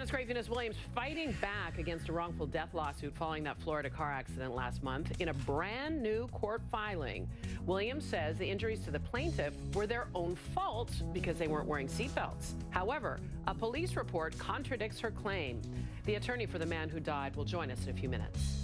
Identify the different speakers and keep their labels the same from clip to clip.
Speaker 1: Tennis great Venus Williams fighting back against a wrongful death lawsuit following that Florida car accident last month. In a brand new court filing, Williams says the injuries to the plaintiff were their own fault because they weren't wearing seatbelts. However, a police report contradicts her claim. The attorney for the man who died will join us in a few minutes.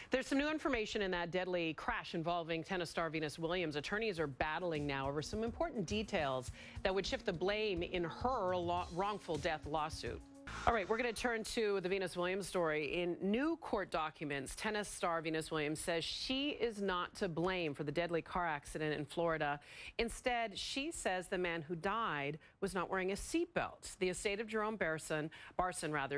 Speaker 1: There's some new information in that deadly crash involving tennis star Venus Williams. Attorneys are battling now over some important details that would shift the blame in her wrongful death lawsuit. All right, we're going to turn to the Venus Williams story. In new court documents, tennis star Venus Williams says she is not to blame for the deadly car accident in Florida. Instead, she says the man who died was not wearing a seatbelt. The estate of Jerome Barson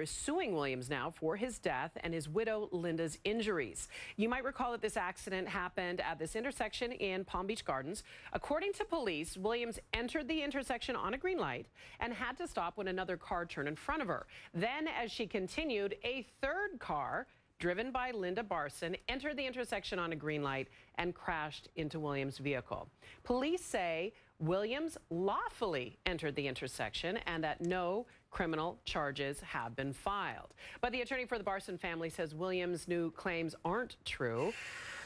Speaker 1: is suing Williams now for his death and his widow Linda's injuries. You might recall that this accident happened at this intersection in Palm Beach Gardens. According to police, Williams entered the intersection on a green light and had to stop when another car turned in front of her. Then, as she continued, a third car, driven by Linda Barson, entered the intersection on a green light and crashed into Williams' vehicle. Police say Williams lawfully entered the intersection and that no criminal charges have been filed. But the attorney for the Barson family says Williams' new claims aren't true.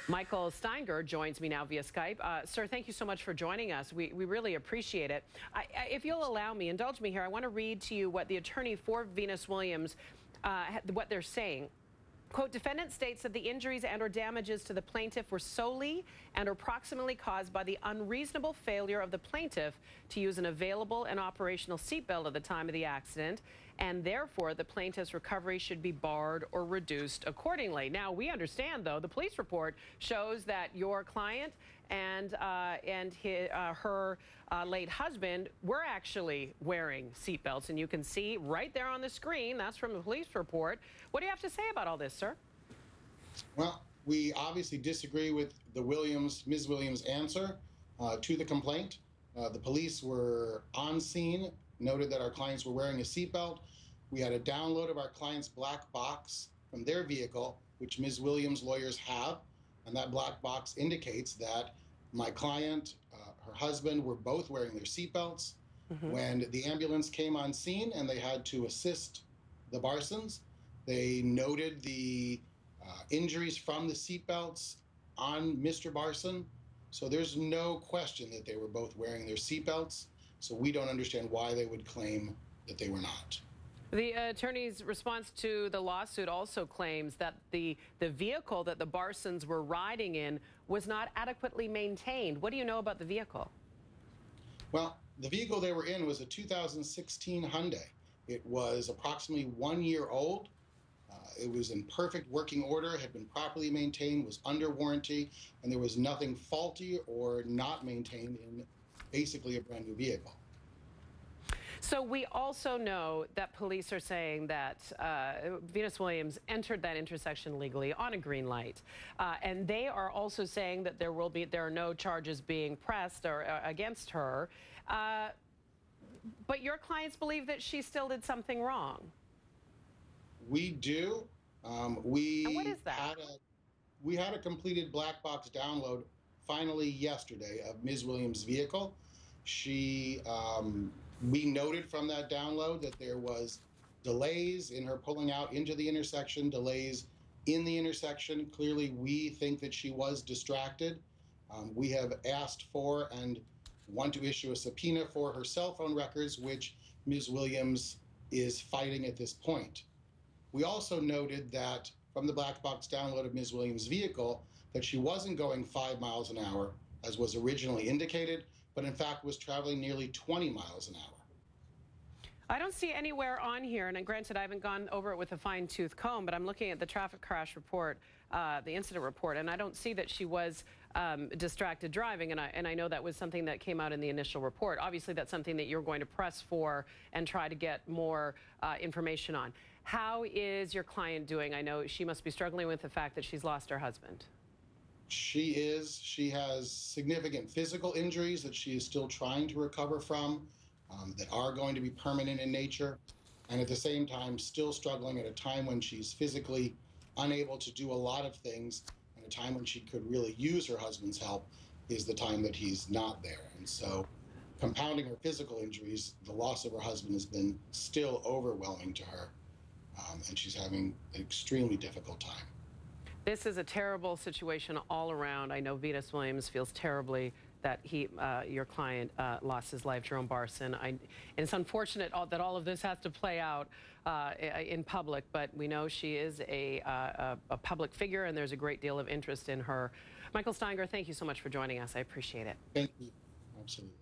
Speaker 1: Michael Steinger joins me now via Skype. Sir, thank you so much for joining us. We really appreciate it. If you'll allow me, indulge me here, I want to read to you what the attorney for Venus Williams, what they're saying. Quote, defendant states that the injuries and or damages to the plaintiff were solely and or proximately caused by the unreasonable failure of the plaintiff to use an available and operational seatbelt at the time of the accident, and therefore the plaintiff's recovery should be barred or reduced accordingly. Now, we understand, though, the police report shows that your client and her late husband were actually wearing seatbelts, and you can see right there on the screen, that's from the police report. What do you have to say about all this, sir?
Speaker 2: Well, we obviously disagree with the Ms. Williams' answer to the complaint. The police were on scene, noted that our clients were wearing a seatbelt. We had a download of our client's black box from their vehicle, which Ms. Williams' lawyers have, and that black box indicates that my client, her husband, were both wearing their seatbelts. When the ambulance came on scene and they had to assist the Barsons, they noted the injuries from the seatbelts on Mr. Barson. So there's no question that they were both wearing their seatbelts. So we don't understand why they would claim that they were not.
Speaker 1: The attorney's response to the lawsuit also claims that the vehicle that the Barsons were riding in was not adequately maintained. What do you know about the vehicle?
Speaker 2: Well, the vehicle they were in was a 2016 Hyundai. It was approximately 1 year old. It was in perfect working order, had been properly maintained, was under warranty, and there was nothing faulty or not maintained in basically a brand new vehicle.
Speaker 1: So we also know that police are saying that Venus Williams entered that intersection legally on a green light, and they are also saying that there are no charges being pressed or against her. But your clients believe that she still did something wrong.
Speaker 2: We do.
Speaker 1: And what is that?
Speaker 2: We had a completed black box download finally yesterday of Ms. Williams' vehicle. We noted from that download that there was delays in her pulling out into the intersection, delays in the intersection. Clearly, we think that she was distracted. We have asked for and want to issue a subpoena for her cell phone records, which Ms. Williams is fighting at this point. We also noted that from the black box download of Ms. Williams' vehicle, that she wasn't going 5 miles an hour, as was originally indicated, but in fact was traveling nearly 20 miles an hour.
Speaker 1: I don't see anywhere on here, and granted I haven't gone over it with a fine-tooth comb, but I'm looking at the traffic crash report, the incident report, and I don't see that she was distracted driving, and I know that was something that came out in the initial report. Obviously, that's something that you're going to press for and try to get more information on. How is your client doing? I know she must be struggling with the fact that she's lost her husband.
Speaker 2: She is. She has significant physical injuries that she is still trying to recover from, that are going to be permanent in nature, and at the same time still struggling at a time when she's physically unable to do a lot of things, and a time when she could really use her husband's help is the time that he's not there. And so compounding her physical injuries, the loss of her husband has been still overwhelming to her, and she's having an extremely difficult time.
Speaker 1: This is a terrible situation all around. I know Venus Williams feels terribly that your client, lost his life, Jerome Barson. And it's unfortunate that all of this has to play out in public, but we know she is a public figure, and there's a great deal of interest in her. Michael Steinger, thank you so much for joining us. I appreciate it.
Speaker 2: Thank you. Absolutely.